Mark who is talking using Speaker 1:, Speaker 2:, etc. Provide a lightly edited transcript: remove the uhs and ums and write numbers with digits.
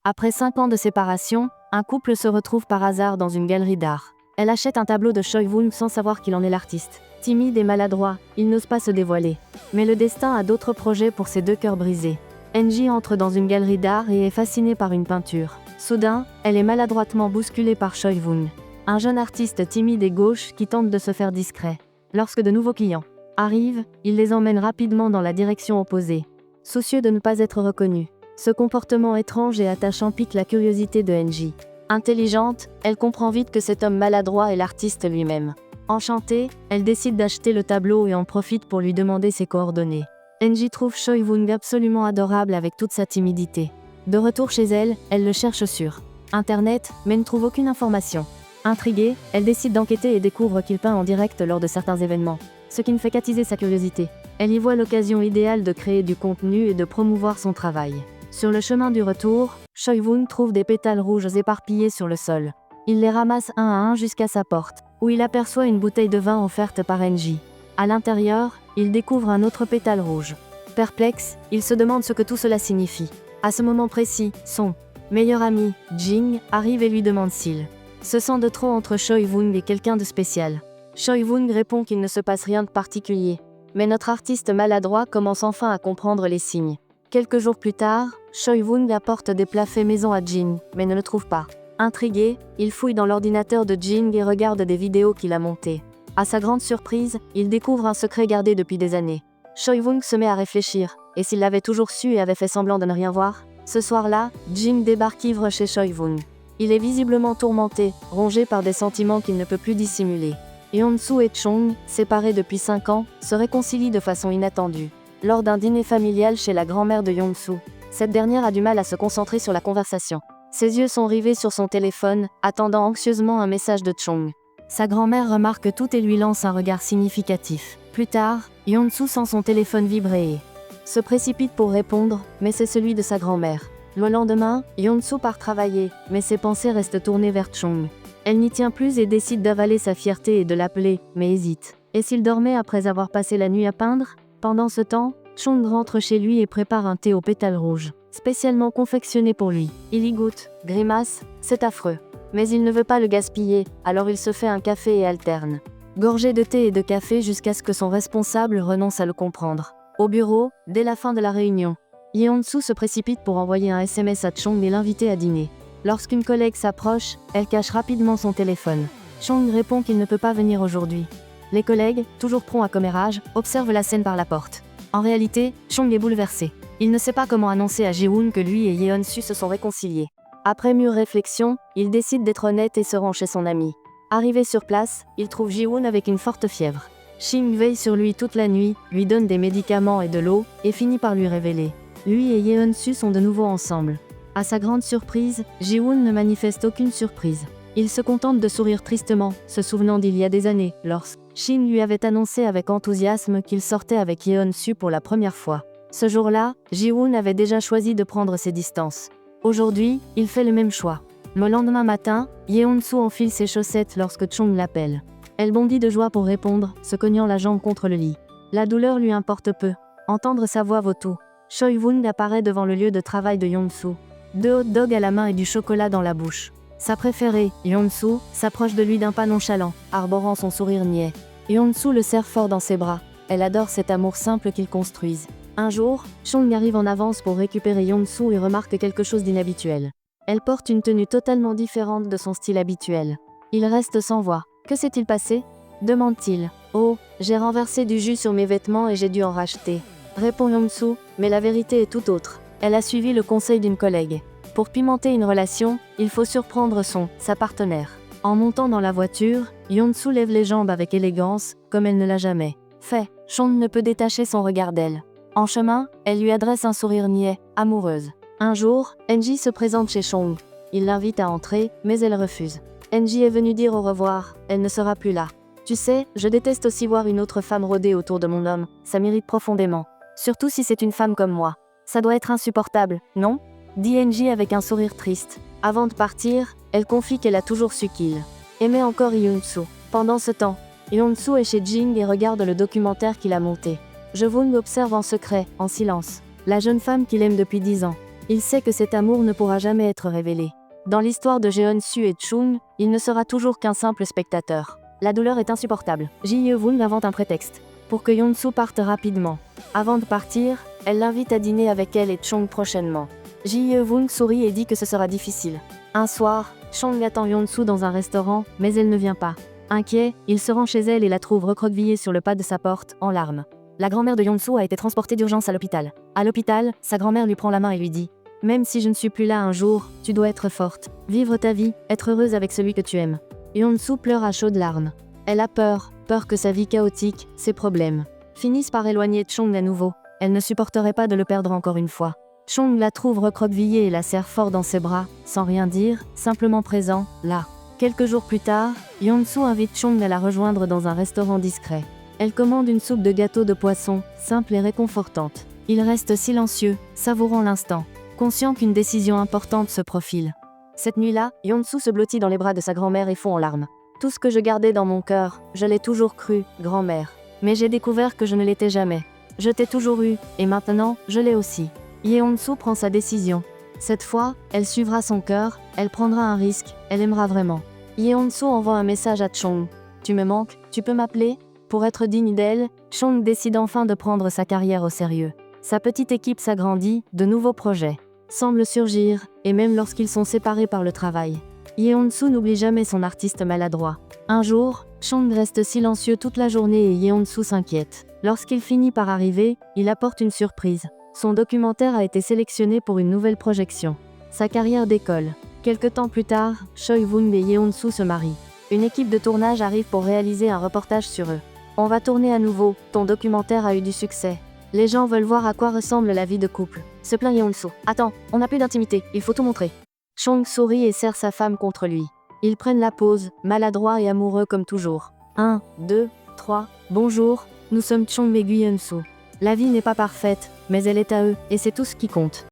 Speaker 1: Après 5 ans de séparation, un couple se retrouve par hasard dans une galerie d'art. Elle achète un tableau de Choi Woon sans savoir qu'il en est l'artiste. Timide et maladroit, il n'ose pas se dévoiler. Mais le destin a d'autres projets pour ses deux cœurs brisés. Enji entre dans une galerie d'art et est fascinée par une peinture. Soudain, elle est maladroitement bousculée par Choi Woon, un jeune artiste timide et gauche qui tente de se faire discret. Lorsque de nouveaux clients arrivent, il les emmène rapidement dans la direction opposée, soucieux de ne pas être reconnu. Ce comportement étrange et attachant pique la curiosité de Enji. Intelligente, elle comprend vite que cet homme maladroit est l'artiste lui-même. Enchantée, elle décide d'acheter le tableau et en profite pour lui demander ses coordonnées. Enji trouve Choi Woon absolument adorable avec toute sa timidité. De retour chez elle, elle le cherche sur Internet, mais ne trouve aucune information. Intriguée, elle décide d'enquêter et découvre qu'il peint en direct lors de certains événements, ce qui ne fait qu'attiser sa curiosité. Elle y voit l'occasion idéale de créer du contenu et de promouvoir son travail. Sur le chemin du retour, Choi Woon trouve des pétales rouges éparpillés sur le sol. Il les ramasse un à un jusqu'à sa porte, où il aperçoit une bouteille de vin offerte par Enji. À l'intérieur, il découvre un autre pétale rouge. Perplexe, il se demande ce que tout cela signifie. À ce moment précis, son meilleur ami, Jing, arrive et lui demande s'il se sent de trop entre Choi Woon et quelqu'un de spécial. Choi Woon répond qu'il ne se passe rien de particulier. Mais notre artiste maladroit commence enfin à comprendre les signes. Quelques jours plus tard, Choi Woon apporte des plats faits maison à Jing, mais ne le trouve pas. Intrigué, il fouille dans l'ordinateur de Jing et regarde des vidéos qu'il a montées. À sa grande surprise, il découvre un secret gardé depuis des années. Choi Woon se met à réfléchir, et s'il l'avait toujours su et avait fait semblant de ne rien voir? Ce soir-là, Jing débarque ivre chez Choi Woon. Il est visiblement tourmenté, rongé par des sentiments qu'il ne peut plus dissimuler. Yeon-soo et Chong, séparés depuis 5 ans, se réconcilient de façon inattendue. Lors d'un dîner familial chez la grand-mère de Yeon-soo, cette dernière a du mal à se concentrer sur la conversation. Ses yeux sont rivés sur son téléphone, attendant anxieusement un message de Chong. Sa grand-mère remarque tout et lui lance un regard significatif. Plus tard, Yeon-soo sent son téléphone vibrer et se précipite pour répondre, mais c'est celui de sa grand-mère. Le lendemain, Yeon-soo part travailler, mais ses pensées restent tournées vers Chong. Elle n'y tient plus et décide d'avaler sa fierté et de l'appeler, mais hésite. Et s'il dormait après avoir passé la nuit à peindre? Pendant ce temps, Chong rentre chez lui et prépare un thé aux pétales rouges, spécialement confectionné pour lui. Il y goûte, grimace, c'est affreux. Mais il ne veut pas le gaspiller, alors il se fait un café et alterne. Gorgé de thé et de café jusqu'à ce que son responsable renonce à le comprendre. Au bureau, dès la fin de la réunion, Yeon-soo se précipite pour envoyer un SMS à Chong et l'inviter à dîner. Lorsqu'une collègue s'approche, elle cache rapidement son téléphone. Chong répond qu'il ne peut pas venir aujourd'hui. Les collègues, toujours prompts à commérage, observent la scène par la porte. En réalité, Chong est bouleversé. Il ne sait pas comment annoncer à Ji-woon que lui et Yeon-soo se sont réconciliés. Après mûre réflexion, il décide d'être honnête et se rend chez son ami. Arrivé sur place, il trouve Ji-woon avec une forte fièvre. Shin veille sur lui toute la nuit, lui donne des médicaments et de l'eau, et finit par lui révéler. Lui et Yeon-soo sont de nouveau ensemble. À sa grande surprise, Ji-woon ne manifeste aucune surprise. Il se contente de sourire tristement, se souvenant d'il y a des années, lorsque Shin lui avait annoncé avec enthousiasme qu'il sortait avec Yeon-soo pour la première fois. Ce jour-là, Ji-woon avait déjà choisi de prendre ses distances. Aujourd'hui, il fait le même choix. Le lendemain matin, Yeon-soo enfile ses chaussettes lorsque Chong l'appelle. Elle bondit de joie pour répondre, se cognant la jambe contre le lit. La douleur lui importe peu. Entendre sa voix vaut tout. Choi Woon apparaît devant le lieu de travail de Yeon-soo. 2 hot dogs à la main et du chocolat dans la bouche. Sa préférée, Yeon-soo, s'approche de lui d'un pas nonchalant, arborant son sourire niais. Yeon-soo le serre fort dans ses bras. Elle adore cet amour simple qu'ils construisent. Un jour, Chong arrive en avance pour récupérer Yeon-soo et remarque quelque chose d'inhabituel. Elle porte une tenue totalement différente de son style habituel. Il reste sans voix. Que s'est-il passé? Demande-t-il. Oh, j'ai renversé du jus sur mes vêtements et j'ai dû en racheter. Répond Yeon-soo, mais la vérité est tout autre. Elle a suivi le conseil d'une collègue. Pour pimenter une relation, il faut surprendre sa partenaire. En montant dans la voiture, Yeon-soo lève les jambes avec élégance, comme elle ne l'a jamais fait. Chong ne peut détacher son regard d'elle. En chemin, elle lui adresse un sourire niais, amoureuse. Un jour, Enji se présente chez Chong. Il l'invite à entrer, mais elle refuse. Enji est venue dire au revoir, elle ne sera plus là. Tu sais, je déteste aussi voir une autre femme rôder autour de mon homme, ça m'irrite profondément. Surtout si c'est une femme comme moi. Ça doit être insupportable, non? Dit Enji avec un sourire triste. Avant de partir, elle confie qu'elle a toujours su qu'il aimait encore Yeon-soo. Pendant ce temps, Yeon-soo est chez Jing et regarde le documentaire qu'il a monté. Je-woon l'observe en secret, en silence. La jeune femme qu'il aime depuis 10 ans. Il sait que cet amour ne pourra jamais être révélé. Dans l'histoire de Jeon-su et Chung, il ne sera toujours qu'un simple spectateur. La douleur est insupportable. Ji Ye-woon invente un prétexte pour que Yeon-su parte rapidement. Avant de partir, elle l'invite à dîner avec elle et Chung prochainement. Ji Ye-woon sourit et dit que ce sera difficile. Un soir, Chung attend Yeon-su dans un restaurant, mais elle ne vient pas. Inquiet, il se rend chez elle et la trouve recroquevillée sur le pas de sa porte, en larmes. La grand-mère de Yeon-su a été transportée d'urgence à l'hôpital. À l'hôpital, sa grand-mère lui prend la main et lui dit « Même si je ne suis plus là un jour, tu dois être forte, vivre ta vie, être heureuse avec celui que tu aimes. » Yeon-su pleure à chaudes larmes. Elle a peur que sa vie chaotique, ses problèmes, finissent par éloigner Chung à nouveau. Elle ne supporterait pas de le perdre encore une fois. Chung la trouve recroquevillée et la serre fort dans ses bras, sans rien dire, simplement présent, là. Quelques jours plus tard, Yeon-su invite Chung à la rejoindre dans un restaurant discret. Elle commande une soupe de gâteau de poisson, simple et réconfortante. Il reste silencieux, savourant l'instant, conscient qu'une décision importante se profile. Cette nuit-là, Yeon-su se blottit dans les bras de sa grand-mère et fond en larmes. Tout ce que je gardais dans mon cœur, je l'ai toujours cru, grand-mère. Mais j'ai découvert que je ne l'étais jamais. Je t'ai toujours eu, et maintenant, je l'ai aussi. Yeon-su prend sa décision. Cette fois, elle suivra son cœur, elle prendra un risque, elle aimera vraiment. Yeon-su envoie un message à Chung. Tu me manques, tu peux m'appeler? Pour être digne d'elle, Chung décide enfin de prendre sa carrière au sérieux. Sa petite équipe s'agrandit, de nouveaux projets semblent surgir, et même lorsqu'ils sont séparés par le travail. Yeon-su n'oublie jamais son artiste maladroit. Un jour, Chung reste silencieux toute la journée et Yeon-su s'inquiète. Lorsqu'il finit par arriver, il apporte une surprise. Son documentaire a été sélectionné pour une nouvelle projection. Sa carrière décolle. Quelque temps plus tard, Choi-woon et Yeon-su se marient. Une équipe de tournage arrive pour réaliser un reportage sur eux. On va tourner à nouveau, ton documentaire a eu du succès. Les gens veulent voir à quoi ressemble la vie de couple. Se plaint Yeon-su. Attends, on n'a plus d'intimité, il faut tout montrer. Chung sourit et serre sa femme contre lui. Ils prennent la pause, maladroits et amoureux comme toujours. 1, 2, 3, bonjour, nous sommes Chung et Yeon-su. La vie n'est pas parfaite, mais elle est à eux, et c'est tout ce qui compte.